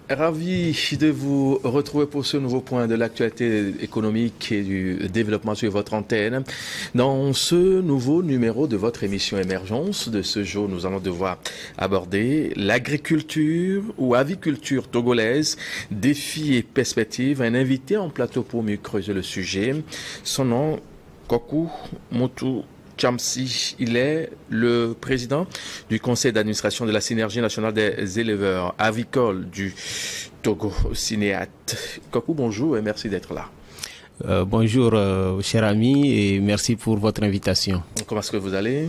Ravi de vous retrouver pour ce nouveau point de l'actualité économique et du développement sur votre antenne. Dans ce nouveau numéro de votre émission Émergence, de ce jour, nous allons devoir aborder l'agriculture ou aviculture togolaise, défis et perspectives. Un invité en plateau pour mieux creuser le sujet. Son nom, Kokou Moutou Chamsi, il est le président du conseil d'administration de la Synergie nationale des éleveurs avicoles du Togo, Sinéat. Kokou, bonjour et merci d'être là. Bonjour, cher ami, et merci pour votre invitation. Comment est-ce que vous allez?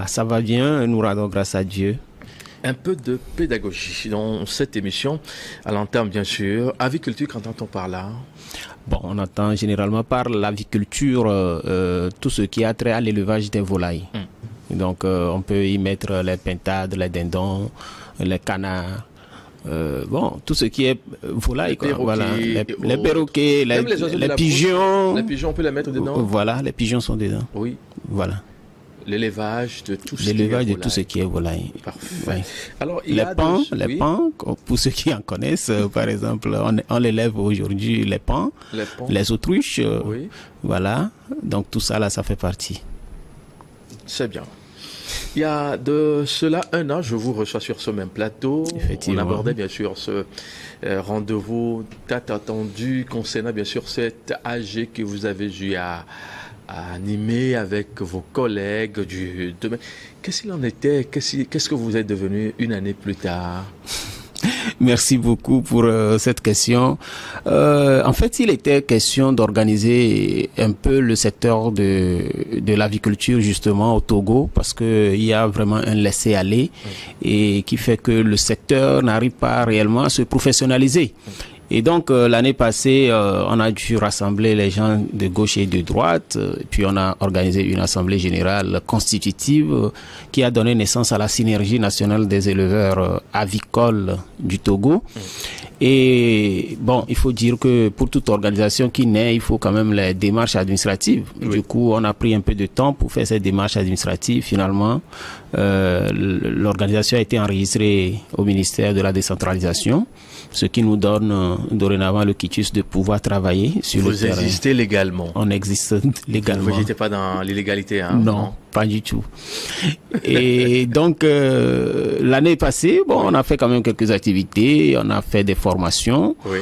Ça va bien, nous rendons grâce à Dieu. Un peu de pédagogie dans cette émission, à l'entame bien sûr. Aviculture, qu'entend-on par là? Bon, on entend généralement par l'aviculture tout ce qui a trait à l'élevage des volailles. Donc, on peut y mettre les pintades, les dindons, les canards. Bon, tout ce qui est volaille, quoi. Voilà, les perroquets, les pigeons. Les pigeons, on peut les mettre dedans? Voilà, les pigeons sont dedans. Oui. Voilà. L'élevage de tout ce qui est volaille. L'élevage de tout ce qui est volaille. Parfait. Ouais. Alors, les pans, pour ceux qui en connaissent, par exemple, on élève aujourd'hui les pans, les autruches, voilà. Donc tout ça là, ça fait partie. C'est bien. Il y a de cela un an, je vous reçois sur ce même plateau. Effectivement. On abordait bien sûr ce rendez-vous tant attendu concernant bien sûr cet AG que vous avez eu à animer avec vos collègues du domaine. Qu'est-ce qu'il en était? Qu'est-ce que vous êtes devenu une année plus tard? Merci beaucoup pour cette question. En fait, il était question d'organiser un peu le secteur de l'aviculture justement au Togo, parce que il y a vraiment un laisser-aller et qui fait que le secteur n'arrive pas réellement à se professionnaliser. Et donc, l'année passée, on a dû rassembler les gens de gauche et de droite, et puis on a organisé une assemblée générale constitutive qui a donné naissance à la Synergie nationale des éleveurs avicoles du Togo. Et bon, il faut dire que pour toute organisation qui naît, il faut quand même les démarches administratives. Oui. Du coup, on a pris un peu de temps pour faire ces démarches administratives. Finalement, l'organisation a été enregistrée au ministère de la décentralisation, ce qui nous donne dorénavant le quitus de pouvoir travailler sur le terrain. Vous existez légalement? On existe légalement. Vous n'étiez pas dans l'illégalité, hein? Non, pas du tout. Et donc, l'année passée, bon, on a fait quand même quelques activités, on a fait des formations. Oui.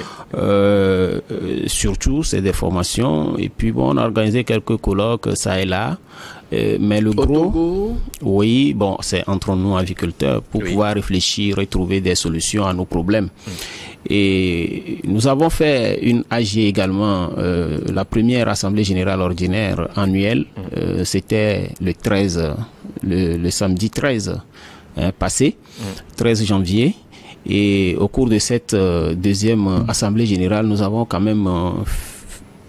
Surtout, c'est des formations. Et puis, bon, on a organisé quelques colloques, ça et là. Mais le gros, Togo? Oui, bon, c'est entre nous aviculteurs pour pouvoir réfléchir et trouver des solutions à nos problèmes. Et nous avons fait une AG également, la première assemblée générale ordinaire annuelle, c'était le 13, le samedi 13 passé, 13 janvier. Et au cours de cette deuxième assemblée générale, nous avons quand même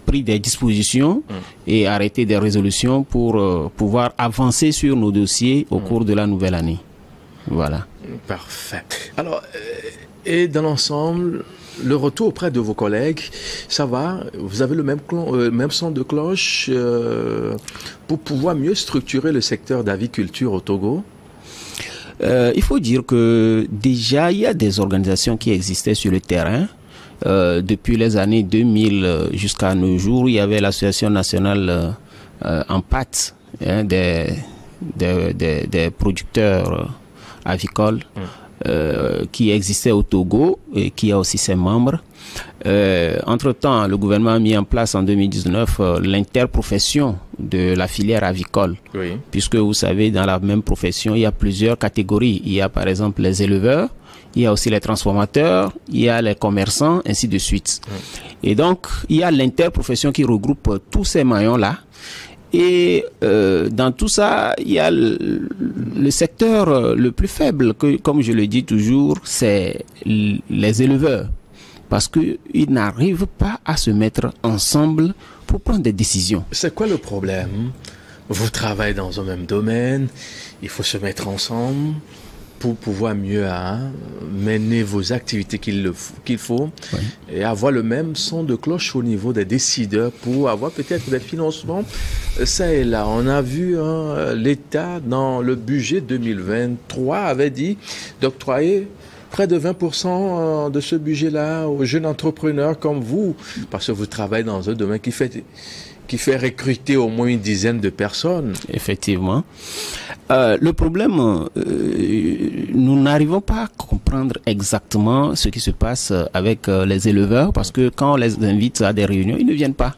pris des dispositions et arrêté des résolutions pour pouvoir avancer sur nos dossiers au cours de la nouvelle année. Voilà. Parfait. Alors, et dans l'ensemble, le retour auprès de vos collègues, ça va? Vous avez le même son de cloche pour pouvoir mieux structurer le secteur d'aviculture au Togo? Il faut dire que déjà, il y a des organisations qui existaient sur le terrain. Depuis les années 2000 jusqu'à nos jours, il y avait l'association nationale en pâte des producteurs avicoles qui existait au Togo et qui a aussi ses membres. Entre-temps, le gouvernement a mis en place en 2019 l'interprofession de la filière avicole. Oui. Puisque vous savez, dans la même profession, il y a plusieurs catégories. Il y a par exemple les éleveurs, il y a aussi les transformateurs, il y a les commerçants, ainsi de suite. Et donc, il y a l'interprofession qui regroupe tous ces maillons-là. Et dans tout ça, il y a le secteur le plus faible, que, comme je le dis toujours, c'est les éleveurs. Parce qu'ils n'arrivent pas à se mettre ensemble pour prendre des décisions. C'est quoi le problème? Vous travaillez dans un même domaine, il faut se mettre ensemble pour pouvoir mieux mener vos activités qu'il faut, oui, et avoir le même son de cloche au niveau des décideurs pour avoir peut-être des financements. Ça et là, on a vu l'État dans le budget 2023 avait dit d'octroyer près de 20% de ce budget-là aux jeunes entrepreneurs comme vous, parce que vous travaillez dans un domaine qui fait recruter au moins une dizaine de personnes. Effectivement. Le problème, nous n'arrivons pas à comprendre exactement ce qui se passe avec les éleveurs, parce que quand on les invite à des réunions, ils ne viennent pas.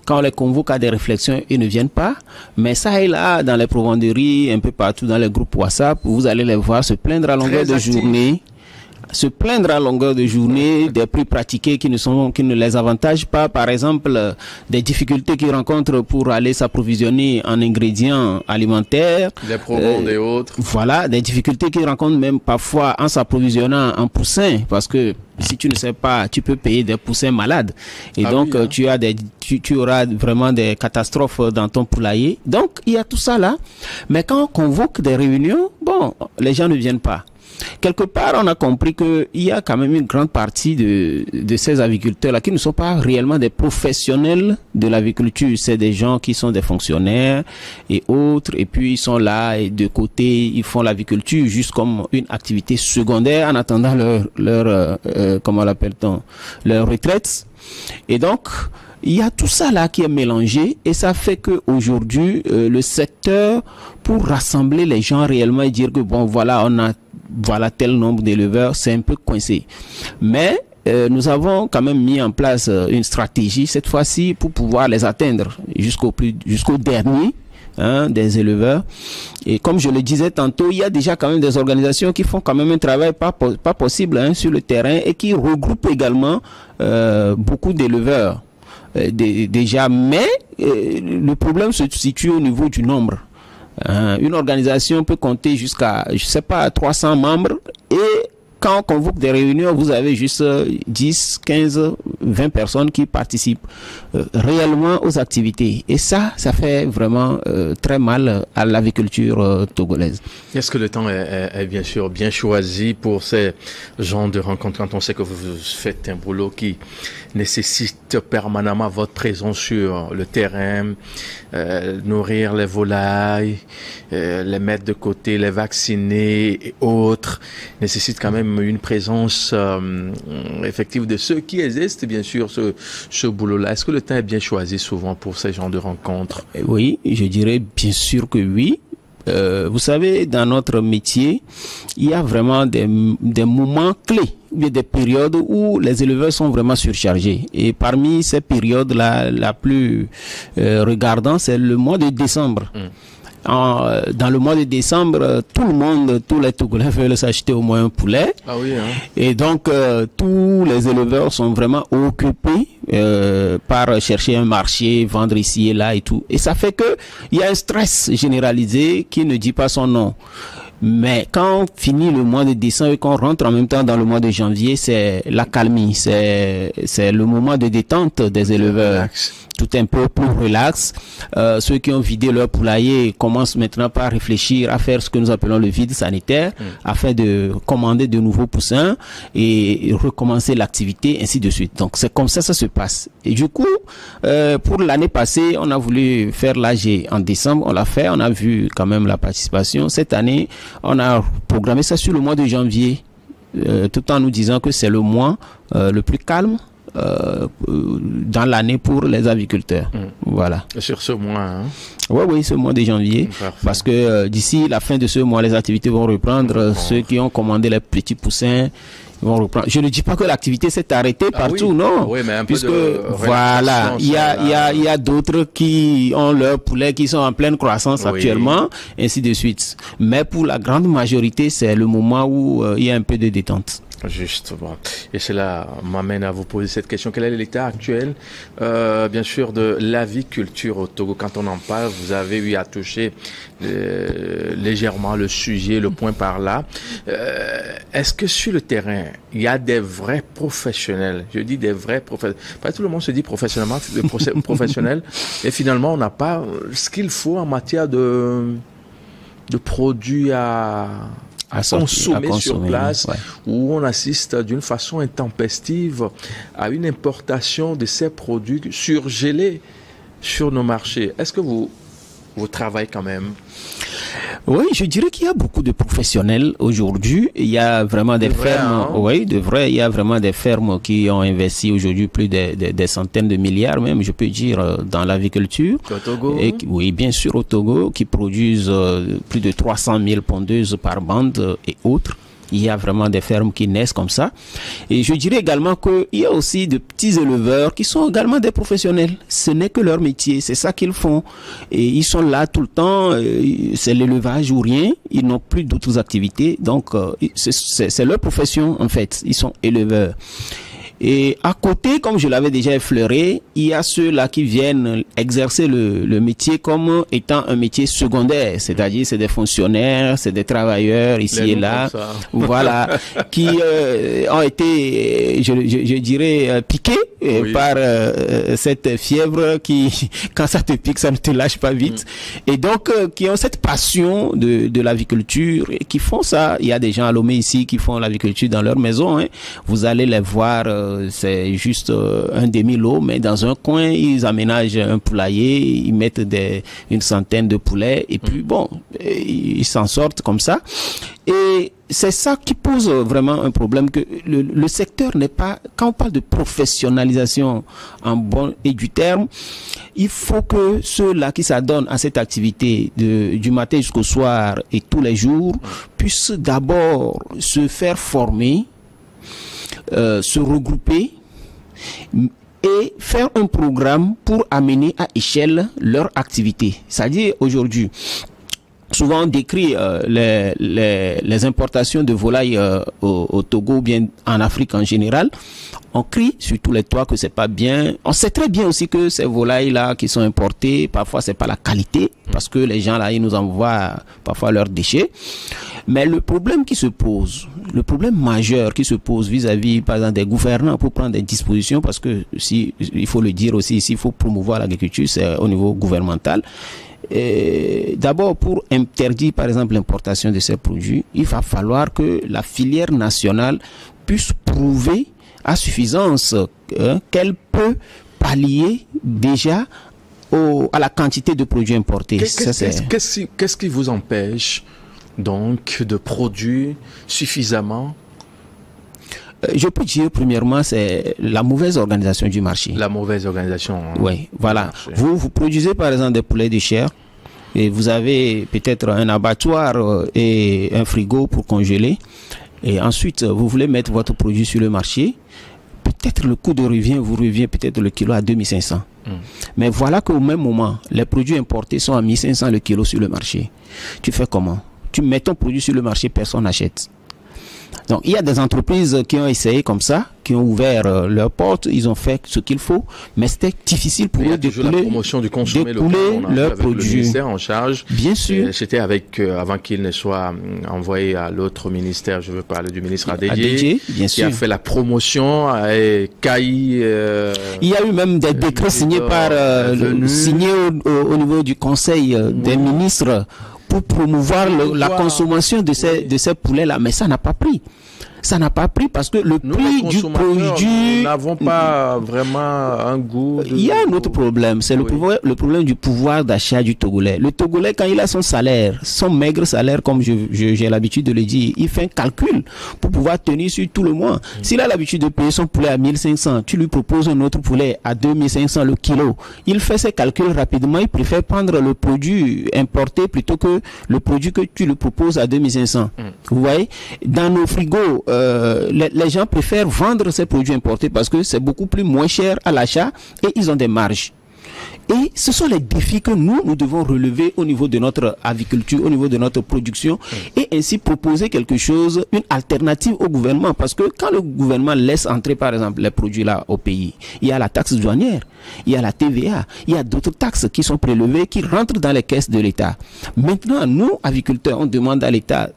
Quand on les convoque à des réflexions, ils ne viennent pas. Mais ça et là, dans les provenderies, un peu partout dans les groupes WhatsApp, vous allez les voir se plaindre à longueur de journée. Se plaindre à longueur de journée des prix pratiqués qui ne les avantagent pas. Par exemple, des difficultés qu'ils rencontrent pour aller s'approvisionner en ingrédients alimentaires. Des proventes et autres. Voilà, des difficultés qu'ils rencontrent même parfois en s'approvisionnant en poussins, parce que si tu ne sais pas, tu peux payer des poussins malades. Et donc, oui, tu auras vraiment des catastrophes dans ton poulailler. Donc, il y a tout ça là. Mais quand on convoque des réunions, bon, les gens ne viennent pas. Quelque part, on a compris qu'il y a quand même une grande partie de ces agriculteurs-là qui ne sont pas réellement des professionnels de l'agriculture. C'est des gens qui sont des fonctionnaires et autres, et puis ils sont là et de côté, ils font l'agriculture juste comme une activité secondaire en attendant comment l'appelle-t-on, leur retraite. Et donc, il y a tout ça là qui est mélangé et ça fait que aujourd'hui le secteur, pour rassembler les gens réellement et dire que bon voilà tel nombre d'éleveurs, c'est un peu coincé. Mais nous avons quand même mis en place une stratégie cette fois-ci pour pouvoir les atteindre jusqu'au dernier des éleveurs. Et comme je le disais tantôt, il y a déjà quand même des organisations qui font quand même un travail pas possible sur le terrain et qui regroupent également beaucoup d'éleveurs. Déjà, mais le problème se situe au niveau du nombre. Une organisation peut compter jusqu'à, 300 membres et quand on convoque des réunions, vous avez juste 10, 15, 20 personnes qui participent réellement aux activités. Et ça fait vraiment très mal à l'agriculture togolaise. Est-ce que le temps est bien sûr bien choisi pour ces genres de rencontres quand on sait que vous faites un boulot qui nécessite permanemment votre présence sur le terrain, nourrir les volailles, les mettre de côté, les vacciner et autres, nécessite quand même une présence effective de ceux qui exercent bien sûr ce boulot-là. Est-ce que le temps est bien choisi souvent pour ces genres de rencontres? Oui, je dirais bien sûr que oui. Vous savez, dans notre métier, il y a vraiment des moments clés, des périodes où les éleveurs sont vraiment surchargés. Et parmi ces périodes-là, la plus regardante, c'est le mois de décembre. Dans le mois de décembre, tous les Togolais veulent s'acheter au moins un poulet. Ah oui, hein. Et donc, tous les éleveurs sont vraiment occupés par chercher un marché, vendre ici et là et tout. Et ça fait que il y a un stress généralisé qui ne dit pas son nom. Mais quand on finit le mois de décembre et qu'on rentre en même temps dans le mois de janvier, c'est l'accalmie, c'est le moment de détente des éleveurs. Tout un peu plus relax. Ceux qui ont vidé leur poulailler commencent maintenant par réfléchir à faire ce que nous appelons le vide sanitaire, afin de commander de nouveaux poussins et recommencer l'activité, ainsi de suite. Donc c'est comme ça se passe. Et du coup, pour l'année passée, on a voulu faire l'AG en décembre, on l'a fait, on a vu quand même la participation. Cette année, on a programmé ça sur le mois de janvier, tout en nous disant que c'est le mois le plus calme dans l'année pour les agriculteurs. Voilà. Sur ce mois, hein? Oui, ce mois de janvier. Parfait. Parce que d'ici la fin de ce mois, les activités vont reprendre. Ceux qui ont commandé les petits poussins vont reprendre. Je ne dis pas que l'activité s'est arrêtée partout, oui. Non. Oui, mais un puisque, peu de voilà, il y a d'autres qui ont leurs poulets qui sont en pleine croissance actuellement, ainsi de suite. Mais pour la grande majorité, c'est le moment où il y a un peu de détente. Justement. Et cela m'amène à vous poser cette question. Quel est l'état actuel, bien sûr, de l'aviculture au Togo? Quand on en parle, vous avez eu à toucher légèrement le sujet, le point par là. Est-ce que sur le terrain, il y a des vrais professionnels? Je dis des vrais professionnels. Pas tout le monde se dit professionnellement, professionnel. Et finalement, on n'a pas ce qu'il faut en matière de produits à consommer sur place, où on assiste d'une façon intempestive à une importation de ces produits surgelés sur nos marchés. Est-ce que vous travaillez quand même? Oui, je dirais qu'il y a beaucoup de professionnels aujourd'hui. Il y a vraiment des fermes, oui, de vrai. Il y a vraiment des fermes qui ont investi aujourd'hui plus des centaines de milliards, même, je peux dire, dans l'aviculture. Au Togo? Oui, bien sûr, au Togo, qui produisent plus de 300 000 pondeuses par bande et autres. Il y a vraiment des fermes qui naissent comme ça. Et je dirais également qu'il y a aussi de petits éleveurs qui sont également des professionnels. Ce n'est que leur métier, c'est ça qu'ils font. Et ils sont là tout le temps, c'est l'élevage ou rien. Ils n'ont plus d'autres activités. Donc, c'est leur profession en fait. Ils sont éleveurs. Et à côté, comme je l'avais déjà effleuré, il y a ceux-là qui viennent exercer le métier comme étant un métier secondaire, c'est-à-dire c'est des fonctionnaires, c'est des travailleurs ici et là, voilà, qui ont été, je dirais, piqués par cette fièvre qui, quand ça te pique, ça ne te lâche pas vite, et donc qui ont cette passion de l'aviculture et qui font ça. Il y a des gens à Lomé ici qui font l'aviculture dans leur maison, hein. Vous allez les voir. C'est juste un demi-lot, mais dans un coin, ils aménagent un poulailler, ils mettent une centaine de poulets, et puis bon, ils s'en sortent comme ça. Et c'est ça qui pose vraiment un problème, que le secteur n'est pas, quand on parle de professionnalisation en bon et du terme, il faut que ceux-là qui s'adonnent à cette activité du matin jusqu'au soir et tous les jours puissent d'abord se faire former, se regrouper et faire un programme pour amener à échelle leur activité. C'est-à-dire aujourd'hui, souvent on décrit les importations de volailles au Togo ou bien en Afrique en général. On crie sur tous les toits que c'est pas bien. On sait très bien aussi que ces volailles-là qui sont importées, parfois c'est pas la qualité, parce que les gens là, ils nous envoient parfois leurs déchets. Mais le problème qui se pose, le problème majeur qui se pose vis-à-vis, par exemple, des gouvernants pour prendre des dispositions, parce que si, il faut le dire aussi, s'il faut promouvoir l'agriculture, c'est au niveau gouvernemental. D'abord, pour interdire, par exemple, l'importation de ces produits, il va falloir que la filière nationale puisse prouver à suffisance qu'elle peut pallier déjà à la quantité de produits importés. Qu'est-ce qui vous empêche donc de produire suffisamment? Je peux dire, premièrement, c'est la mauvaise organisation du marché. La mauvaise organisation. Oui, voilà. Vous produisez par exemple des poulets de chair et vous avez peut-être un abattoir et un frigo pour congeler. Et ensuite, vous voulez mettre votre produit sur le marché. Peut-être le coût de revient vous revient peut-être le kilo à 2500. Mais voilà qu'au même moment, les produits importés sont à 1500 le kilo sur le marché. Tu fais comment? Tu mets ton produit sur le marché, personne n'achète. Donc, il y a des entreprises qui ont essayé comme ça, qui ont ouvert leurs portes, ils ont fait ce qu'il faut, mais c'était difficile pour eux de la promotion du consommer local, leurs produits. Le ministère en charge. Bien sûr. C'était avec, avant qu'il ne soit envoyé à l'autre ministère, je veux parler du ministre Adédié, bien sûr, qui a fait la promotion, et CAI. Il y a eu même des décrets signés au niveau du Conseil des ministres, pour promouvoir la consommation de ces poulets-là, mais ça n'a pas pris. Ça n'a pas pris parce que le prix du produit... Nous n'avons pas vraiment un goût... Il y a un autre problème, c'est le problème du pouvoir d'achat du Togolais. Le Togolais, quand il a son salaire, son maigre salaire, comme j'ai l'habitude de le dire, il fait un calcul pour pouvoir tenir sur tout le mois. S'il a l'habitude de payer son poulet à 1500, tu lui proposes un autre poulet à 2500 le kilo. Il fait ses calculs rapidement, il préfère prendre le produit importé plutôt que le produit que tu lui proposes à 2500. Vous voyez, dans nos frigos, les gens préfèrent vendre ces produits importés parce que c'est beaucoup plus moins cher à l'achat et ils ont des marges. Et ce sont les défis que nous devons relever au niveau de notre aviculture, au niveau de notre production, et ainsi proposer quelque chose, une alternative au gouvernement. Parce que quand le gouvernement laisse entrer, par exemple, les produits là au pays, il y a la taxe douanière, il y a la TVA, il y a d'autres taxes qui sont prélevées, qui rentrent dans les caisses de l'État. Maintenant, nous, aviculteurs, on demande à l'État,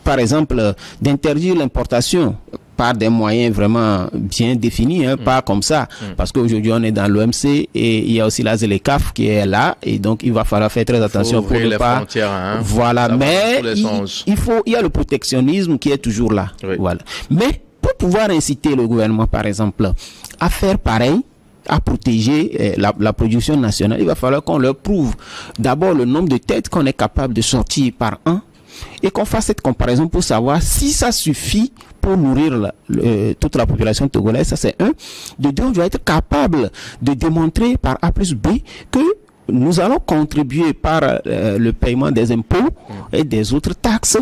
par exemple, d'interdire l'importation par des moyens vraiment bien définis, pas comme ça, parce qu'aujourd'hui on est dans l'OMC et il y a aussi la ZLECAF qui est là, et donc il va falloir faire très attention pour ne pas... Voilà, mais il y a le protectionnisme qui est toujours là. Voilà. Mais pour pouvoir inciter le gouvernement, par exemple, à faire pareil, à protéger la production nationale, il va falloir qu'on leur prouve d'abord le nombre de têtes qu'on est capable de sortir par an et qu'on fasse cette comparaison pour savoir si ça suffit pour nourrir toute la population togolaise. Ça, c'est un. De deux, on doit être capable de démontrer par A plus B que nous allons contribuer par le paiement des impôts et des autres taxes,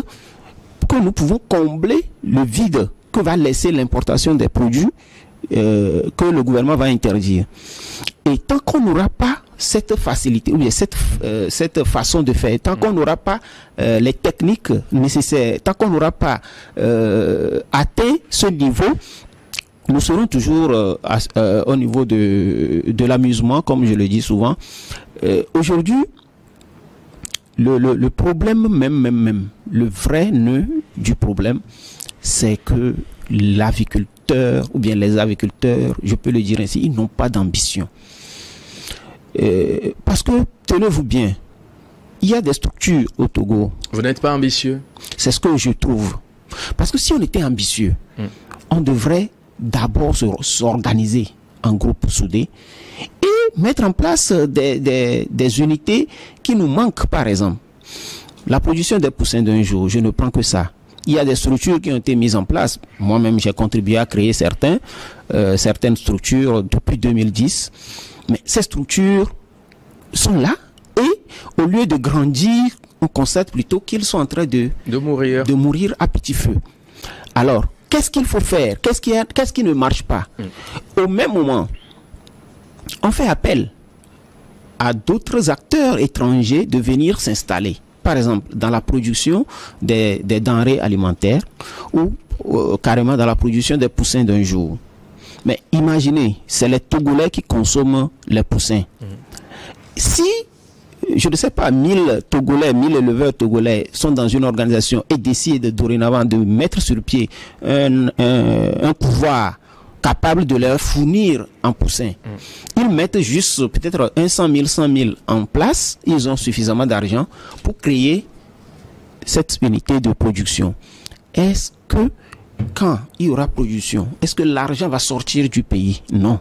que nous pouvons combler le vide que va laisser l'importation des produits que le gouvernement va interdire. Et tant qu'on n'aura pas cette facilité, ou bien cette façon de faire, tant qu'on n'aura pas les techniques nécessaires, tant qu'on n'aura pas atteint ce niveau, nous serons toujours au niveau de l'amusement, comme je le dis souvent. Aujourd'hui, le problème même, le vrai nœud du problème, c'est que l'aviculteur, ou bien les aviculteurs, je peux le dire ainsi, ils n'ont pas d'ambition. Parce que, tenez-vous bien, il y a des structures au Togo. Vous n'êtes pas ambitieux? C'est ce que je trouve. Parce que si on était ambitieux, on devrait d'abord s'organiser en groupe soudé et mettre en place des unités qui nous manquent. Par exemple, la production des poussins d'un jour, je ne prends que ça. Il y a des structures qui ont été mises en place. Moi-même, j'ai contribué à créer certaines structures depuis 2010. Mais ces structures sont là et au lieu de grandir, on constate plutôt qu'ils sont en train de mourir à petit feu. Alors, qu'est-ce qu'il faut faire? Qu'est-ce qui ne marche pas? Au même moment, on fait appel à d'autres acteurs étrangers de venir s'installer. Par exemple, dans la production des denrées alimentaires ou carrément dans la production des poussins d'un jour. Mais imaginez, c'est les Togolais qui consomment les poussins. Si, je ne sais pas, 1000 Togolais, 1000 éleveurs togolais sont dans une organisation et décident dorénavant de mettre sur pied un pouvoir capable de leur fournir en poussins, ils mettent juste peut-être 100 000, 100 000 en place, ils ont suffisamment d'argent pour créer cette unité de production. Est-ce que quand il y aura production, est-ce que l'argent va sortir du pays? Non.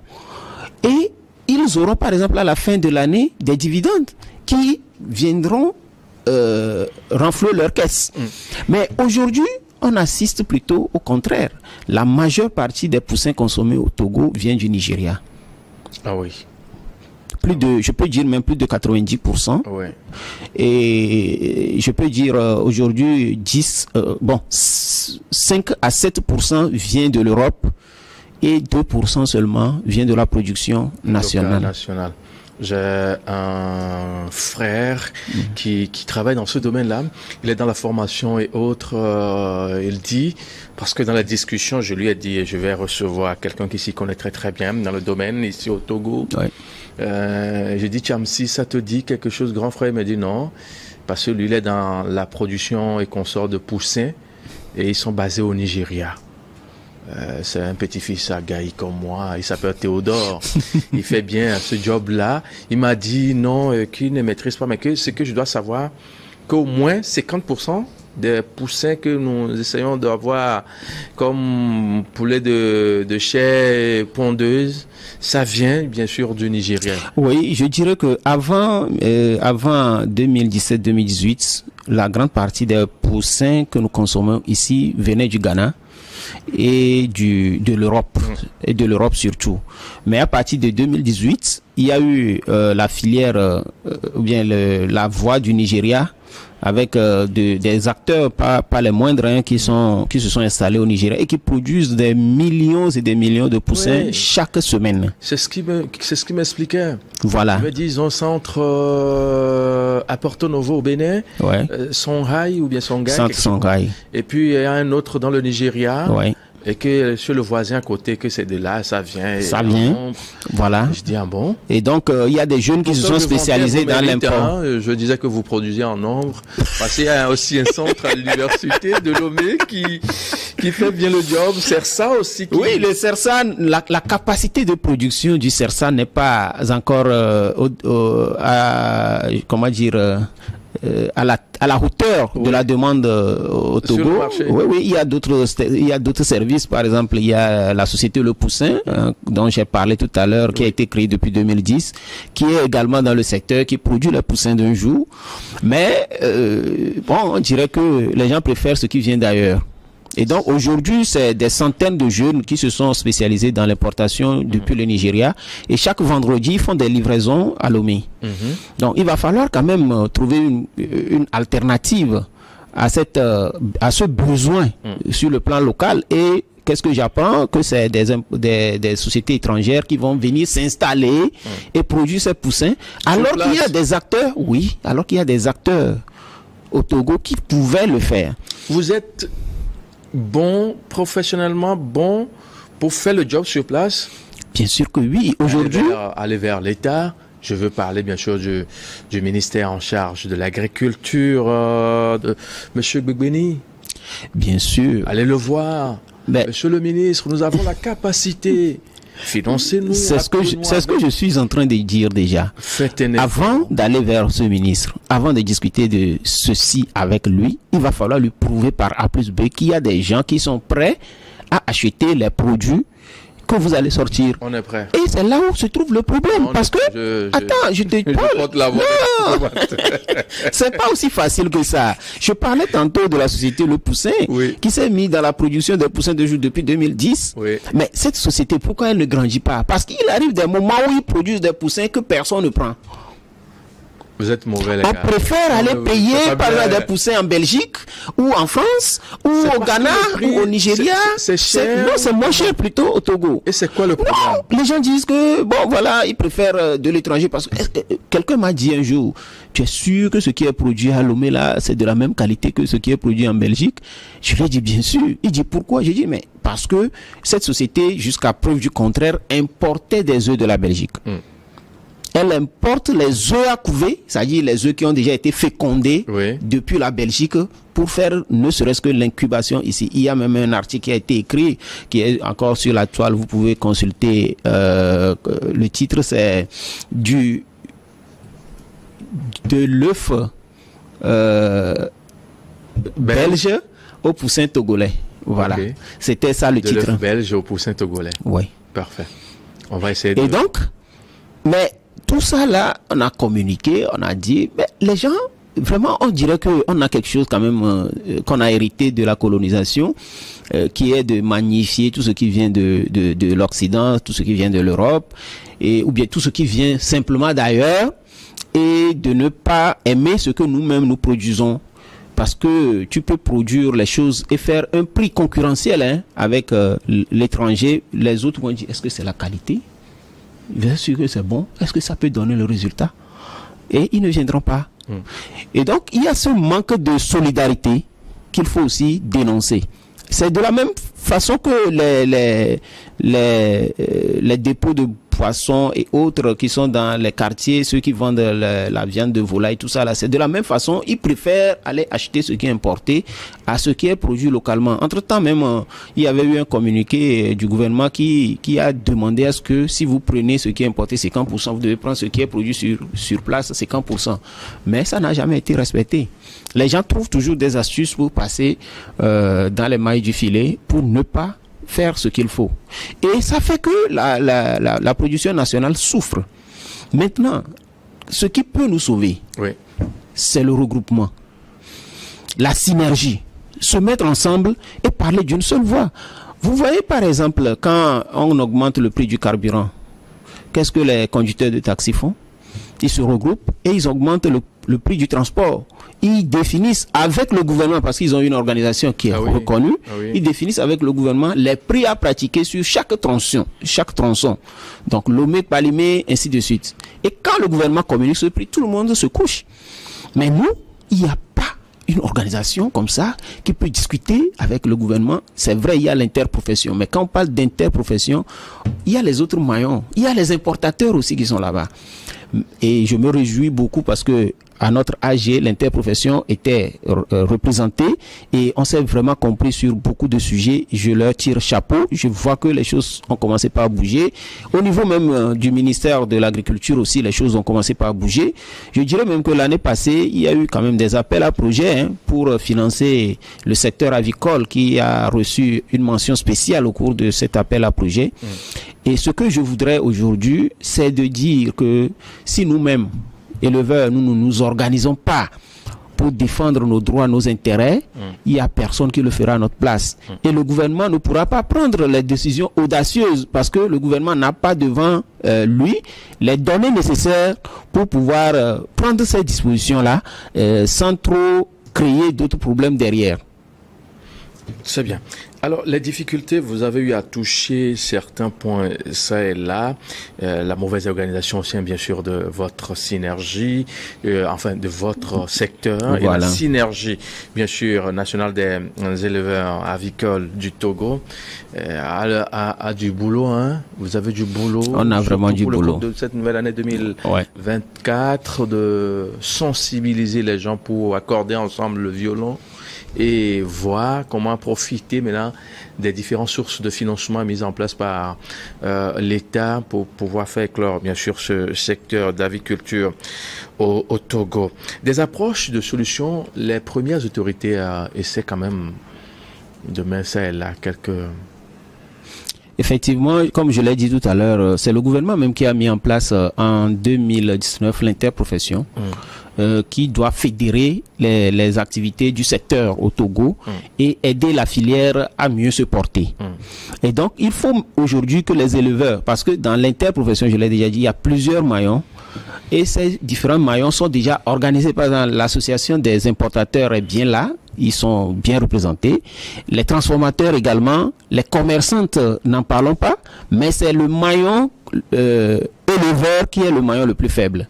Et ils auront par exemple à la fin de l'année des dividendes qui viendront renflouer leur caisse. Mais aujourd'hui, on assiste plutôt au contraire. La majeure partie des poussins consommés au Togo vient du Nigeria. Ah oui. Je peux dire même plus de 90%. Oui. Et je peux dire aujourd'hui 5 à 7% vient de l'Europe et 2% seulement vient de la production nationale. J'ai un frère qui travaille dans ce domaine-là. Il est dans la formation et autres. Il dit, parce que dans la discussion, je lui ai dit, je vais recevoir quelqu'un qui s'y connaît très très bien dans le domaine, ici au Togo. Ouais. J'ai dit, Tchamsi, ça te dit quelque chose, grand frère? Il m'a dit non, parce que lui, il est dans la production et consort de poussins et ils sont basés au Nigeria. C'est un petit-fils à Gaï comme moi, il s'appelle Théodore. Il fait bien ce job-là. Il m'a dit non, qu'il ne maîtrise pas, mais que ce que je dois savoir, qu'au moins 50% des poussins que nous essayons d'avoir comme poulet de chair pondeuse, ça vient bien sûr du Nigeria. Oui, je dirais que avant 2017-2018, la grande partie des poussins que nous consommons ici venaient du Ghana et de l'Europe, et de l'Europe surtout. Mais à partir de 2018, il y a eu la filière, ou bien la voie du Nigeria, avec des acteurs pas les moindres qui se sont installés au Nigeria et qui produisent des millions et des millions de poussins chaque semaine. C'est ce qui m'expliquait. Voilà. Il me dit, ils ont un centre à Porto Novo au Bénin, Songhai ou bien Songhai. Centre Songhai. Et puis il y a un autre dans le Nigeria. Ouais. Et que sur le voisin à côté, que c'est de là, ça vient. Ça vient. Voilà. Je dis, ah bon? Et donc, il y a des jeunes qui se sont spécialisés dans l'import. Je disais que vous produisez en nombre. Parce qu'il y a aussi un centre à l'université de Lomé qui fait bien le job. CERSA aussi. Oui, le CERSA, la capacité de production du CERSA n'est pas encore, à la hauteur de la demande au Togo. Oui, il y a d'autres services. Par exemple, il y a la société Le Poussin, dont j'ai parlé tout à l'heure, qui a été créée depuis 2010, qui est également dans le secteur, qui produit le poussin d'un jour. Mais bon, on dirait que les gens préfèrent ce qui vient d'ailleurs. Et donc aujourd'hui, c'est des centaines de jeunes qui se sont spécialisés dans l'importation depuis le Nigeria. Et chaque vendredi, ils font des livraisons à Lomé. Donc il va falloir quand même trouver une alternative à ce besoin sur le plan local. Et qu'est-ce que j'apprends? Que c'est des sociétés étrangères qui vont venir s'installer et produire ces poussins. Alors qu'il y a des acteurs, oui, alors qu'il y a des acteurs au Togo qui pouvaient le faire. Vous êtes bon, professionnellement bon pour faire le job sur place? Bien sûr que oui. Aujourd'hui, aller vers l'État. Je veux parler bien sûr du ministère en charge de l'agriculture, de Monsieur Gbegbeni. Bien sûr. Allez le voir. Mais, Monsieur le ministre, nous avons la capacité. Financez-nous. C'est ce que je suis en train de dire déjà. Avant d'aller vers ce ministre, avant de discuter de ceci avec lui, il va falloir lui prouver par A plus B qu'il y a des gens qui sont prêts à acheter les produits que vous allez sortir. On est prêt. Et c'est là où se trouve le problème. Parce que, je te parle. Non, c'est pas aussi facile que ça. Je parlais tantôt de la société Le Poussin, qui s'est mise dans la production des poussins de jour depuis 2010. Mais cette société, pourquoi elle ne grandit pas? Parce qu'il arrive des moments où ils produisent des poussins que personne ne prend. Vous êtes mauvais, les gars. On préfère aller payer par exemple des poussins en Belgique ou en France ou au Ghana ou au Nigeria. C'est cher. Non, c'est moins cher plutôt au Togo. Et c'est quoi le problème? Non, les gens disent que bon voilà, ils préfèrent de l'étranger parce que quelqu'un m'a dit un jour, tu es sûr que ce qui est produit à Lomé là, c'est de la même qualité que ce qui est produit en Belgique? Je lui ai dit bien sûr. Il dit pourquoi? J'ai dit mais parce que cette société, jusqu'à preuve du contraire, importait des œufs de la Belgique. Elle importe les œufs à couver, c'est-à-dire les œufs qui ont déjà été fécondés depuis la Belgique pour faire ne serait-ce que l'incubation ici. Il y a même un article qui a été écrit, qui est encore sur la toile, vous pouvez consulter. Le titre c'est de l'œuf belge au poussin togolais. Voilà, c'était ça le titre. De l'œuf belge au poussin togolais. Oui. Parfait. On va essayer de... Et donc, mais tout ça là, on a communiqué, on a dit, mais les gens, vraiment, on dirait qu'on a quelque chose quand même qu'on a hérité de la colonisation, qui est de magnifier tout ce qui vient de l'Occident, tout ce qui vient de l'Europe, ou bien tout ce qui vient simplement d'ailleurs, et de ne pas aimer ce que nous-mêmes nous produisons. Parce que tu peux produire les choses et faire un prix concurrentiel avec l'étranger. Les autres vont dire, est-ce que c'est la qualité? Bien sûr que c'est bon. Est-ce que ça peut donner le résultat? Et ils ne viendront pas. Et donc, il y a ce manque de solidarité qu'il faut aussi dénoncer. C'est de la même façon que les dépôts de poissons et autres qui sont dans les quartiers, ceux qui vendent la viande de volaille, tout ça là, c'est de la même façon, ils préfèrent aller acheter ce qui est importé à ce qui est produit localement. Entre-temps même, il y avait eu un communiqué du gouvernement qui a demandé à ce que si vous prenez ce qui est importé 50%, vous devez prendre ce qui est produit sur place 50%. Mais ça n'a jamais été respecté. Les gens trouvent toujours des astuces pour passer dans les mailles du filet pour ne pas faire ce qu'il faut. Et ça fait que la production nationale souffre. Maintenant, ce qui peut nous sauver, c'est le regroupement, la synergie, se mettre ensemble et parler d'une seule voix. Vous voyez par exemple, quand on augmente le prix du carburant, qu'est-ce que les conducteurs de taxi font? Ils se regroupent et ils augmentent le prix du transport. Ils définissent avec le gouvernement, parce qu'ils ont une organisation qui est reconnue, ils définissent avec le gouvernement les prix à pratiquer sur chaque tronçon. Donc Lomé, Palimé, ainsi de suite. Et quand le gouvernement communique ce prix, tout le monde se couche. Mais nous, il n'y a pas une organisation comme ça qui peut discuter avec le gouvernement. C'est vrai, il y a l'interprofession, mais quand on parle d'interprofession, il y a les autres maillons, il y a les importateurs aussi qui sont là-bas. Et je me réjouis beaucoup parce que à notre AG, l'interprofession était représentée et on s'est vraiment compris sur beaucoup de sujets. Je leur tire chapeau. Je vois que les choses ont commencé par bouger. Au niveau même du ministère de l'Agriculture aussi, les choses ont commencé par bouger. Je dirais même que l'année passée, il y a eu quand même des appels à projets pour financer le secteur avicole qui a reçu une mention spéciale au cours de cet appel à projets. Et ce que je voudrais aujourd'hui, c'est de dire que si nous-mêmes, éleveurs, nous ne nous organisons pas pour défendre nos droits, nos intérêts, il n'y a personne qui le fera à notre place. Et le gouvernement ne pourra pas prendre les décisions audacieuses parce que le gouvernement n'a pas devant lui les données nécessaires pour pouvoir prendre ces dispositions-là sans trop créer d'autres problèmes derrière. C'est bien. Alors, les difficultés, vous avez eu à toucher certains points, ça et là. La mauvaise organisation aussi, bien sûr, de votre synergie, enfin, de votre secteur. Voilà. Et la synergie, bien sûr, nationale des éleveurs avicoles du Togo a du boulot, hein. Vous avez du boulot. On a vraiment du boulot. Pour de cette nouvelle année 2024, de sensibiliser les gens pour accorder ensemble le violon et voir comment profiter maintenant des différentes sources de financement mises en place par l'État pour pouvoir faire éclore, bien sûr, ce secteur d'aviculture au Togo. Des approches de solutions, les premières autorités essaient quand même de mettre ça et là quelques... Effectivement, comme je l'ai dit tout à l'heure, c'est le gouvernement même qui a mis en place en 2019 l'interprofession qui doit fédérer les activités du secteur au Togo et aider la filière à mieux se porter. Et donc, il faut aujourd'hui que les éleveurs, parce que dans l'interprofession, je l'ai déjà dit, il y a plusieurs maillons et ces différents maillons sont déjà organisés. Par exemple, l'association des importateurs est bien là. Ils sont bien représentés. Les transformateurs également, les commerçantes, n'en parlons pas, mais c'est le maillon éleveur qui est le maillon le plus faible.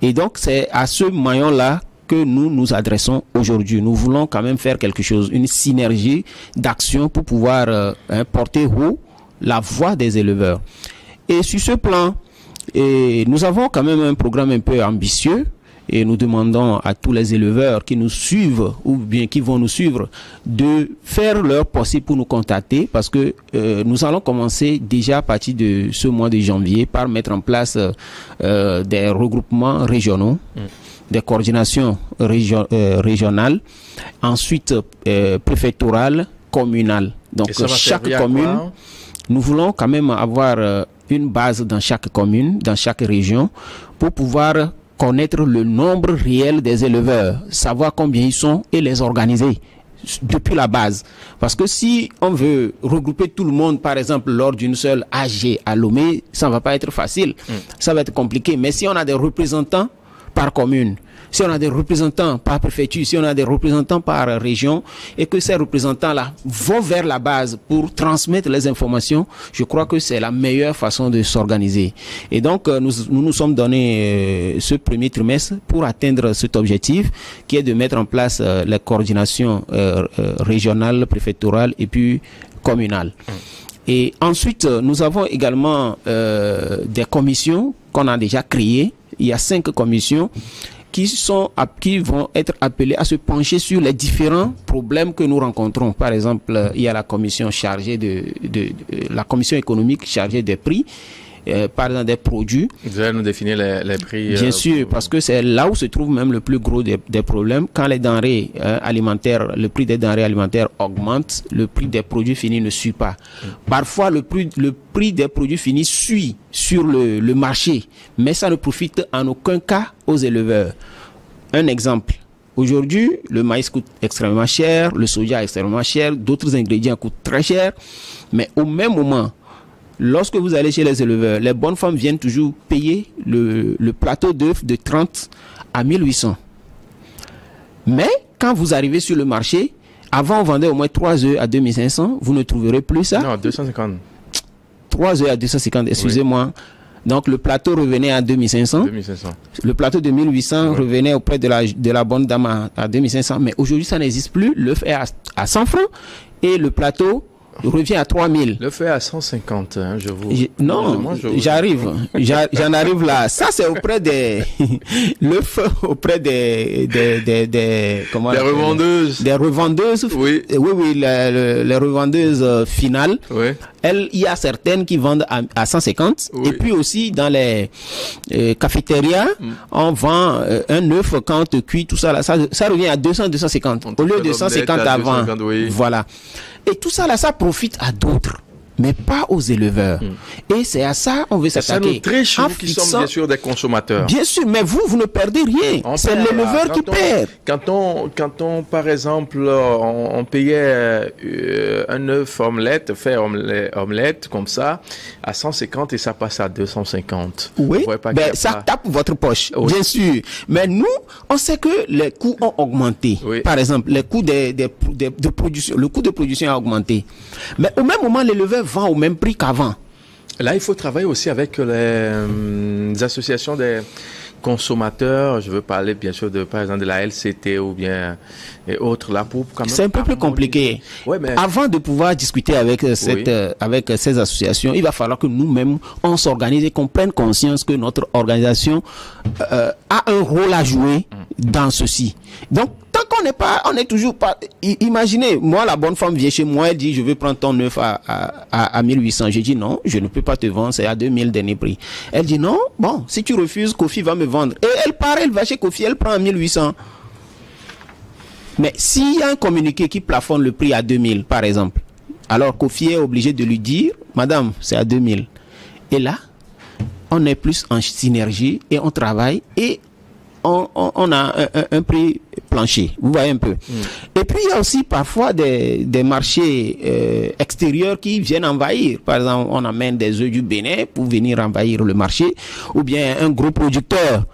Et donc, c'est à ce maillon-là que nous nous adressons aujourd'hui. Nous voulons quand même faire quelque chose, une synergie d'action pour pouvoir porter haut la voix des éleveurs. Et sur ce plan, nous avons quand même un programme un peu ambitieux. Et nous demandons à tous les éleveurs qui nous suivent ou bien qui vont nous suivre de faire leur possible pour nous contacter parce que nous allons commencer déjà à partir de ce mois de janvier par mettre en place des regroupements régionaux, des coordinations régionales, ensuite préfectorales, communales. Donc chaque commune, nous voulons quand même avoir une base dans chaque commune, dans chaque région pour pouvoir connaître le nombre réel des éleveurs, savoir combien ils sont et les organiser depuis la base. Parce que si on veut regrouper tout le monde, par exemple, lors d'une seule AG à Lomé, ça ne va pas être facile. Ça va être compliqué. Mais si on a des représentants par commune, si on a des représentants par préfecture, si on a des représentants par région, et que ces représentants-là vont vers la base pour transmettre les informations, je crois que c'est la meilleure façon de s'organiser. Et donc, nous sommes donné ce premier trimestre pour atteindre cet objectif, qui est de mettre en place les coordinations régionales, préfectorales et puis communales. Et ensuite, nous avons également des commissions qu'on a déjà créées. Il y a 5 commissions qui vont être appelés à se pencher sur les différents problèmes que nous rencontrons. Par exemple, il y a la commission chargée la commission économique chargée des prix, par exemple des produits. Vous allez nous définir les prix. Bien sûr, parce que c'est là où se trouve même le plus gros des problèmes. Quand les denrées alimentaires, le prix des denrées alimentaires augmente, le prix des produits finis ne suit pas. Parfois, le prix des produits finis suit sur le marché, mais ça ne profite en aucun cas aux éleveurs. Un exemple. Aujourd'hui, le maïs coûte extrêmement cher, le soja extrêmement cher, d'autres ingrédients coûtent très cher, mais au même moment, lorsque vous allez chez les éleveurs, les bonnes femmes viennent toujours payer le plateau d'œufs de 30 à 1800. Mais quand vous arrivez sur le marché, avant on vendait au moins 3 œufs à 2500, vous ne trouverez plus ça. Non, 250. 3 œufs à 250, excusez-moi. Oui. Donc le plateau revenait à 2500. 2500. Le plateau de 1800 revenait auprès de la bonne dame à 2500. Mais aujourd'hui, ça n'existe plus. L'œuf est à 100 francs et le plateau revient à 3000. Le feu à 150, hein, Non, j'arrive. J'en arrive là. Ça, c'est auprès des... le feu auprès des comment... Des revendeuses. Des revendeuses. Oui. Oui, les revendeuses finales. Oui. Il y a certaines qui vendent à 150. Oui. Et puis aussi, dans les cafétérias, on vend un œuf quand on te cuit, tout ça là. Ça revient à 200, 250. Au lieu de 150 avant. 250, oui. Voilà. Et tout ça là, ça profite à d'autres, mais pas aux éleveurs. Et c'est à ça on veut s'attaquer. C'est nous très chers qui sommes bien sûr des consommateurs. Bien sûr, mais vous ne perdez rien. C'est l'éleveur qui perd. Quand on par exemple, on payait un œuf omelette, fait omelette comme ça, à 150 et ça passe à 250. Oui, ça tape votre poche, oui. Bien sûr. Mais nous, on sait que les coûts ont augmenté. Oui. Par exemple, les coûts de production, le coût de production a augmenté. Mais au même moment, l'éleveur vend au même prix qu'avant. Là, il faut travailler aussi avec les associations des consommateurs. Je veux parler bien sûr par exemple de la LCT ou bien et autres là pour quand même. C'est un peu plus compliqué. Ouais, mais... Avant de pouvoir discuter avec avec ces associations, il va falloir que nous-mêmes on s'organise et qu'on prenne conscience que notre organisation a un rôle à jouer dans ceci. Donc tant qu'on n'est pas, on n'est toujours pas. Imaginez, moi la bonne femme vient chez moi, elle dit je veux prendre ton œuf à 1800. Je dis non, je ne peux pas te vendre, c'est à 2000 dernier prix. Elle dit non, bon, si tu refuses, Kofi va me vendre. Et elle part, elle va chez Kofi, elle prend à 1800. Mais s'il y a un communiqué qui plafonne le prix à 2000 par exemple, alors Kofi est obligé de lui dire madame, c'est à 2000. Et là, on est plus en synergie et on travaille et on a un prix plancher, vous voyez un peu. Et puis il y a aussi parfois des marchés extérieurs qui viennent envahir. Par exemple, on amène des œufs du Bénin pour venir envahir le marché, ou bien un gros producteur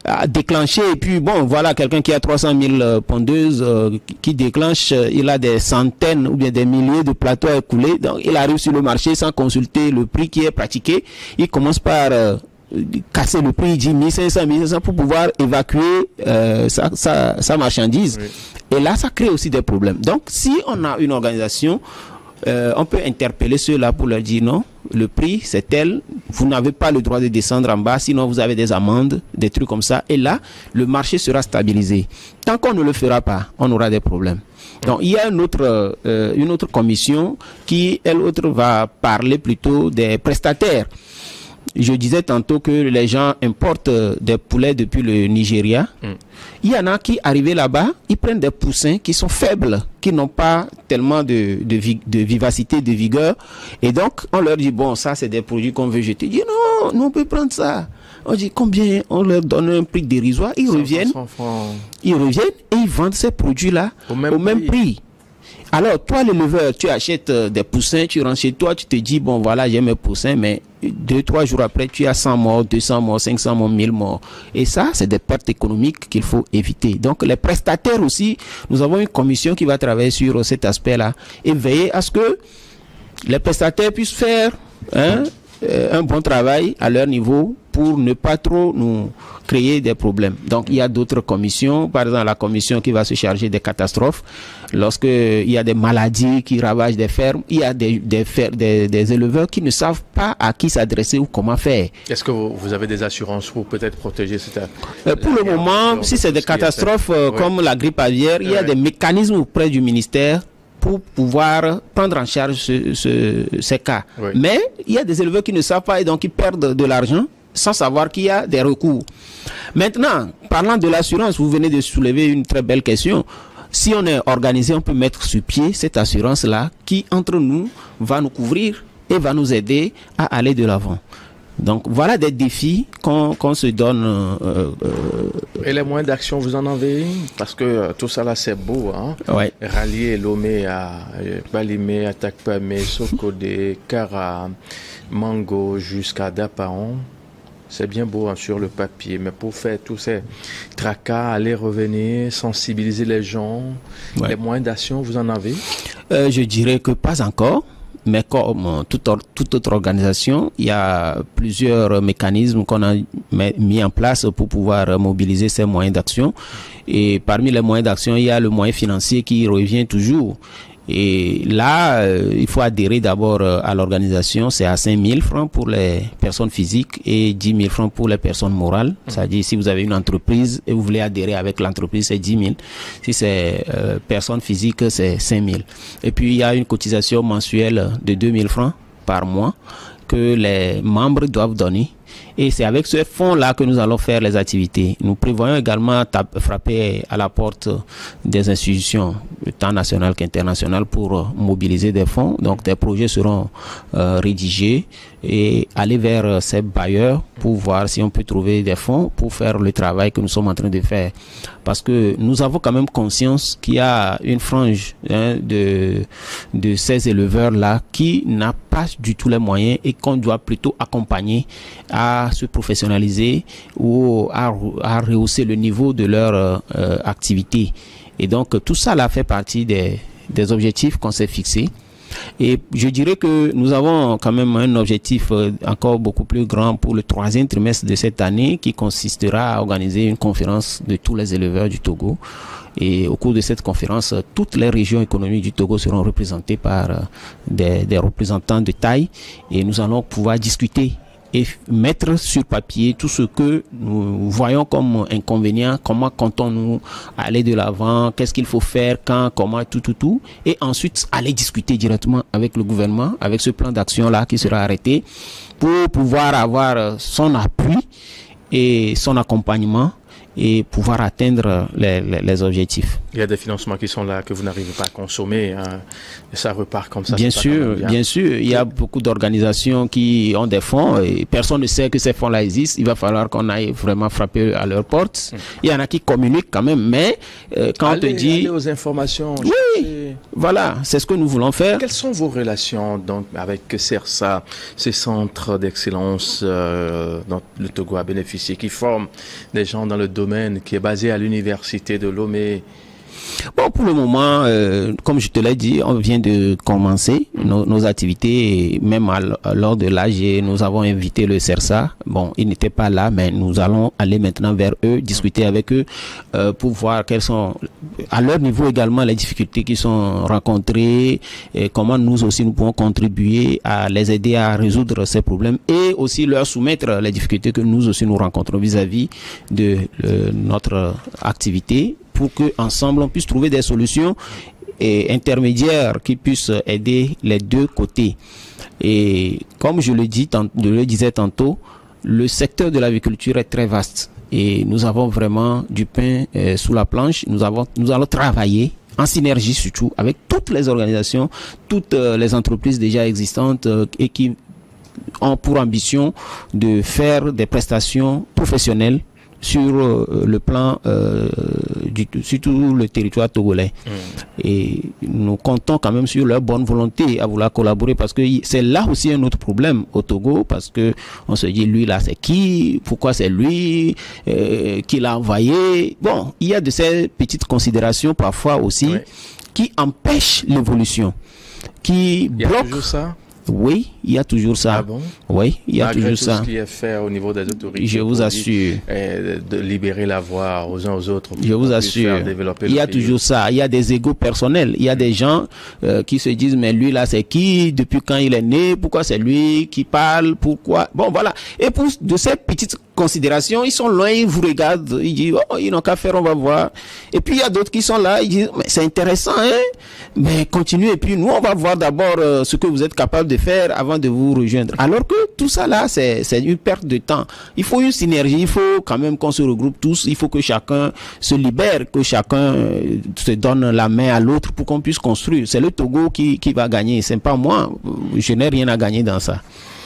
a déclenché, et puis bon, voilà, quelqu'un qui a 300 000 pondeuses qui déclenche, il a des centaines ou bien des milliers de plateaux écoulés, donc il arrive sur le marché sans consulter le prix qui est pratiqué, il commence par casser le prix, il dit 1500 pour pouvoir évacuer sa marchandise. Oui. Et là, ça crée aussi des problèmes. Donc, si on a une organisation, on peut interpeller ceux-là pour leur dire non, le prix c'est tel, vous n'avez pas le droit de descendre en bas, sinon vous avez des amendes, des trucs comme ça. Et là, le marché sera stabilisé. Tant qu'on ne le fera pas, on aura des problèmes. Donc, il y a une autre commission qui, elle autre, va parler plutôt des prestataires. Je disais tantôt que les gens importent des poulets depuis le Nigeria. Il y en a qui, arrivés là-bas, ils prennent des poussins qui sont faibles, qui n'ont pas tellement de vivacité, de vigueur. Et donc, on leur dit, bon, ça, c'est des produits qu'on veut jeter. Ils disent, non, nous, on peut prendre ça. On dit, combien? On leur donne un prix dérisoire. Ils reviennent et ils vendent ces produits-là au même prix. Alors, toi, l'éleveur, tu achètes des poussins, tu rentres chez toi, tu te dis, bon, voilà, j'ai mes poussins, mais 2-3 jours après, tu as 100 morts, 200 morts, 500 morts, 1000 morts. Et ça, c'est des pertes économiques qu'il faut éviter. Donc, les prestataires aussi, nous avons une commission qui va travailler sur cet aspect-là et veiller à ce que les prestataires puissent faire un bon travail à leur niveau pour ne pas trop nous créer des problèmes. Donc, il y a d'autres commissions, par exemple la commission qui va se charger des catastrophes. Lorsqu'il y a des maladies qui ravagent des fermes, il y a des éleveurs qui ne savent pas à qui s'adresser ou comment faire. Est-ce que vous avez des assurances pour peut-être protéger cette... Pour le moment, si c'est des catastrophes comme la grippe aviaire, il y a des mécanismes auprès du ministère pour pouvoir prendre en charge ces cas. Oui. Mais il y a des éleveurs qui ne savent pas et donc ils perdent de l'argent sans savoir qu'il y a des recours. Maintenant, parlant de l'assurance, vous venez de soulever une très belle question. Si on est organisé, on peut mettre sur pied cette assurance-là qui, entre nous, va nous couvrir et va nous aider à aller de l'avant. Donc, voilà des défis qu'on se donne. Et les moyens d'action, vous en avez? Parce que tout ça là, c'est beau. Hein? Ouais. Rallier Lomé à Balimé, à Takpamé, Sokode, Kara, Mango jusqu'à Dapaon. C'est bien beau hein, sur le papier, mais pour faire tous ces tracas, aller revenir, sensibiliser les gens, les moyens d'action, vous en avez? Je dirais que pas encore. Mais comme toute autre organisation, il y a plusieurs mécanismes qu'on a mis en place pour pouvoir mobiliser ces moyens d'action. Et parmi les moyens d'action, il y a le moyen financier qui revient toujours. Et là, il faut adhérer d'abord à l'organisation. C'est à 5 000 francs pour les personnes physiques et 10 000 francs pour les personnes morales. C'est-à-dire, si vous avez une entreprise et vous voulez adhérer avec l'entreprise, c'est 10 000. Si c'est personne physique, c'est 5 000. Et puis, il y a une cotisation mensuelle de 2 000 francs par mois que les membres doivent donner. Et c'est avec ce fonds-là que nous allons faire les activités. Nous prévoyons également frapper à la porte des institutions, tant nationales qu'internationales, pour mobiliser des fonds. Donc des projets seront rédigés et aller vers ces bailleurs pour voir si on peut trouver des fonds pour faire le travail que nous sommes en train de faire. Parce que nous avons quand même conscience qu'il y a une frange de ces éleveurs-là qui n'a pas du tout les moyens et qu'on doit plutôt accompagner à se professionnaliser ou à rehausser le niveau de leur activité. Et donc tout ça là fait partie des objectifs qu'on s'est fixés. Et je dirais que nous avons quand même un objectif encore beaucoup plus grand pour le 3e trimestre de cette année, qui consistera à organiser une conférence de tous les éleveurs du Togo. Et au cours de cette conférence, toutes les régions économiques du Togo seront représentées par des représentants de taille, et nous allons pouvoir discuter et mettre sur papier tout ce que nous voyons comme inconvénient, comment comptons-nous aller de l'avant, qu'est-ce qu'il faut faire, quand, comment, tout, et ensuite aller discuter directement avec le gouvernement, avec ce plan d'action-là qui sera arrêté, pour pouvoir avoir son appui et son accompagnement et pouvoir atteindre les objectifs. Il y a des financements qui sont là que vous n'arrivez pas à consommer, hein, et ça repart comme ça. Bien sûr, il y a beaucoup d'organisations qui ont des fonds et personne ne sait que ces fonds-là existent. Il va falloir qu'on aille vraiment frapper à leur porte. Il y en a qui communiquent quand même, mais quand on te dit... Allez aux informations. Oui, voilà, c'est ce que nous voulons faire. Quelles sont vos relations donc avec CERSA, ces centres d'excellence dont le Togo a bénéficié, qui forment des gens dans le domaine, qui est basé à l'université de Lomé? Bon, pour le moment, comme je te l'ai dit, on vient de commencer nos activités, même lors de l'AG, nous avons invité le CERSA. Bon, ils n'étaient pas là, mais nous allons aller maintenant vers eux, discuter avec eux, pour voir quelles sont, à leur niveau également, les difficultés qui sont rencontrées, et comment nous aussi nous pouvons contribuer à les aider à résoudre ces problèmes, et aussi leur soumettre les difficultés que nous aussi nous rencontrons vis-à-vis de notre activité, pour qu'ensemble on puisse trouver des solutions intermédiaires qui puissent aider les deux côtés. Et comme je le disais tantôt, le secteur de l'agriculture est très vaste et nous avons vraiment du pain sous la planche. Nous allons travailler en synergie surtout avec toutes les organisations, toutes les entreprises déjà existantes et qui ont pour ambition de faire des prestations professionnelles sur le plan sur tout le territoire togolais. Et nous comptons quand même sur leur bonne volonté à vouloir collaborer, parce que c'est là aussi un autre problème au Togo, parce que on se dit, lui là c'est qui, pourquoi c'est lui qui l'a envoyé. Bon, il y a de ces petites considérations parfois aussi qui empêchent l'évolution, qui bloquent. Il y a toujours ça? Oui, il y a toujours ça. Ah bon? Oui, il y a Malgré toujours ça. Tout ce qui est fait au niveau des autorités. Je vous assure. De libérer la voie aux uns aux autres. Je vous assure. Il y a toujours ça. Il y a des égos personnels. Il y a des gens qui se disent, mais lui là c'est qui? Depuis quand il est né? Pourquoi c'est lui qui parle? Pourquoi? Bon voilà. Et pour de ces petites considérations, ils sont loin, ils vous regardent, ils disent, oh, ils n'ont qu'à faire, on va voir. Et puis il y a d'autres qui sont là, ils disent, mais c'est intéressant, hein? Mais continuez, et puis nous on va voir d'abord ce que vous êtes capable de faire avant de vous rejoindre. Alors que tout ça là, c'est une perte de temps. Il faut une synergie, il faut quand même qu'on se regroupe tous, il faut que chacun se libère, que chacun se donne la main à l'autre pour qu'on puisse construire. C'est le Togo qui va gagner, c'est pas moi, je n'ai rien à gagner dans ça.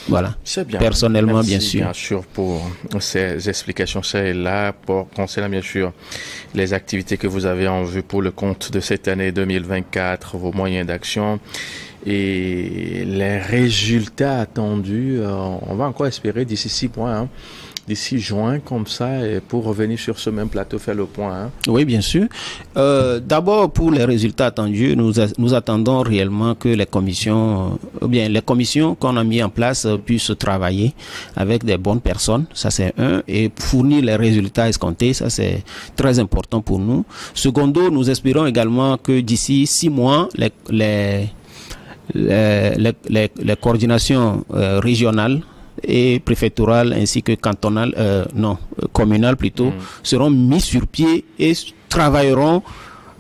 Voilà. C'est bien. Personnellement, merci, bien sûr. Bien sûr, pour ces explications. C'est là pour concernant, bien sûr, les activités que vous avez en vue pour le compte de cette année 2024, vos moyens d'action et les résultats attendus. On va encore espérer d'ici 6 mois, hein. d'ici juin, comme ça, et pour revenir sur ce même plateau, faire le point. Hein. Oui, bien sûr. D'abord, pour les résultats attendus, nous attendons réellement que les commissions qu'on a mis en place puissent travailler avec des bonnes personnes, ça c'est un, et fournir les résultats escomptés, ça c'est très important pour nous. Secondo, nous espérons également que d'ici 6 mois, les coordinations régionales et préfectorales ainsi que cantonales, communales plutôt, seront mises sur pied et travailleront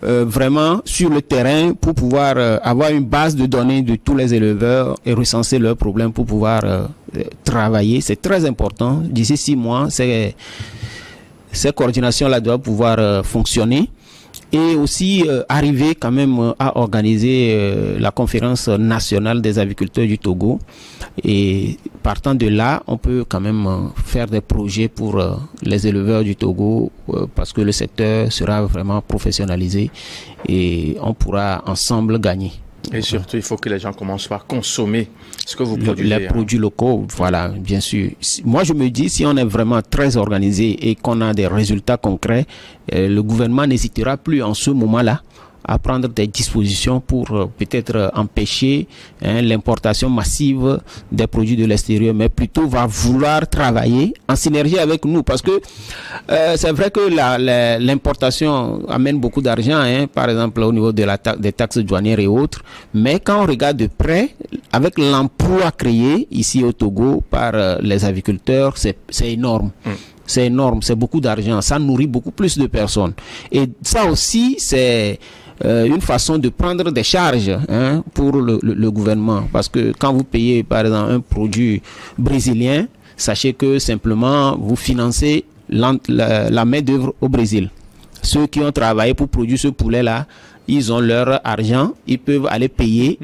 vraiment sur le terrain pour pouvoir avoir une base de données de tous les éleveurs et recenser leurs problèmes pour pouvoir travailler. C'est très important. D'ici 6 mois, ces coordinations-là doivent pouvoir fonctionner. Et aussi arriver quand même à organiser la conférence nationale des agriculteurs du Togo. Et partant de là, on peut quand même faire des projets pour les éleveurs du Togo parce que le secteur sera vraiment professionnalisé et on pourra ensemble gagner. Et surtout, il faut que les gens commencent par consommer ce que vous produisez. Les produits locaux, voilà, bien sûr. Moi, je me dis, si on est vraiment très organisé et qu'on a des résultats concrets, le gouvernement n'hésitera plus en ce moment-là à prendre des dispositions pour peut-être empêcher l'importation massive des produits de l'extérieur, mais plutôt va vouloir travailler en synergie avec nous parce que c'est vrai que l'importation amène beaucoup d'argent, par exemple au niveau de des taxes douanières et autres, mais quand on regarde de près, avec l'emploi créé ici au Togo par les agriculteurs, c'est énorme. C'est énorme, c'est beaucoup d'argent, ça nourrit beaucoup plus de personnes. Et ça aussi, c'est une façon de prendre des charges pour le gouvernement. Parce que quand vous payez, par exemple, un produit brésilien, sachez que simplement, vous financez la main-d'œuvre au Brésil. Ceux qui ont travaillé pour produire ce poulet-là, ils ont leur argent, ils peuvent aller payer,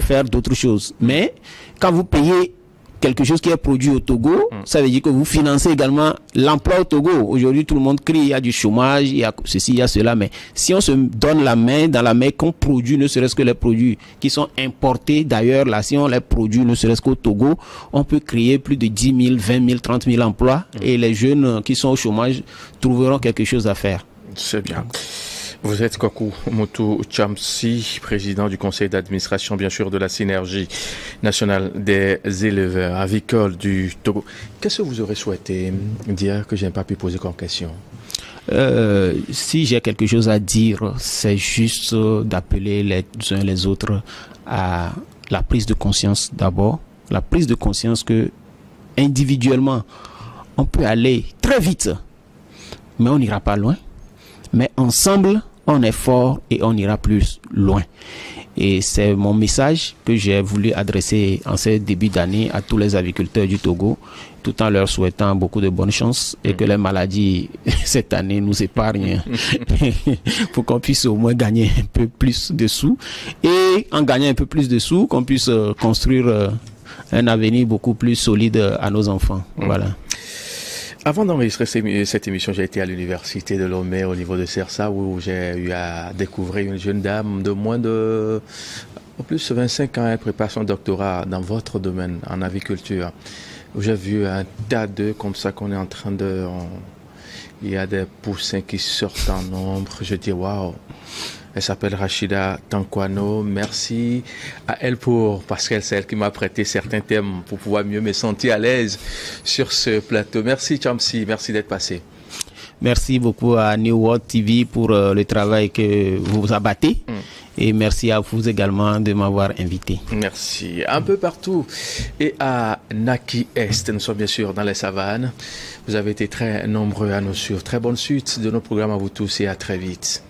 faire d'autres choses. Mais quand vous payez quelque chose qui est produit au Togo, ça veut dire que vous financez également l'emploi au Togo. Aujourd'hui, tout le monde crie, il y a du chômage, il y a ceci, il y a cela, mais si on se donne la main, dans la main qu'on produit, ne serait-ce que les produits qui sont importés d'ailleurs, là, si on les produit, ne serait-ce qu'au Togo, on peut créer plus de 10 000, 20 000, 30 000 emplois et les jeunes qui sont au chômage trouveront quelque chose à faire. C'est bien. Vous êtes Kwaku Moutou Tchamsi, président du conseil d'administration, bien sûr, de la Synergie nationale des éleveurs avicoles du Togo. Qu'est-ce que vous aurez souhaité dire que je n'ai pas pu poser comme question? Si j'ai quelque chose à dire, c'est juste d'appeler les uns les autres à la prise de conscience d'abord. La prise de conscience que individuellement, on peut aller très vite, mais on n'ira pas loin. Mais ensemble, on est fort et on ira plus loin. Et c'est mon message que j'ai voulu adresser en ce début d'année à tous les agriculteurs du Togo, tout en leur souhaitant beaucoup de bonnes chances et que les maladies cette année nous épargnent pour qu'on puisse au moins gagner un peu plus de sous. Et en gagnant un peu plus de sous, qu'on puisse construire un avenir beaucoup plus solide à nos enfants. Voilà. Avant d'enregistrer cette émission, j'ai été à l'université de Lomé au niveau de Sersa où j'ai eu à découvrir une jeune dame de moins de plus de 25 ans. Elle prépare son doctorat dans votre domaine, en aviculture. J'ai vu un tas d'œufs comme ça qu'on est en train de... Il y a des poussins qui sortent en nombre. Je dis waouh. Elle s'appelle Rachida Tankwano. Merci à elle parce qu'elle c'est elle qui m'a prêté certains thèmes pour pouvoir mieux me sentir à l'aise sur ce plateau. Merci Tchamsi, merci d'être passé. Merci beaucoup à New World TV pour le travail que vous abattez. Et merci à vous également de m'avoir invité. Merci. Un peu partout. Et à Naki Est, nous sommes bien sûr dans les savanes. Vous avez été très nombreux à nous suivre. Très bonne suite de nos programmes à vous tous et à très vite.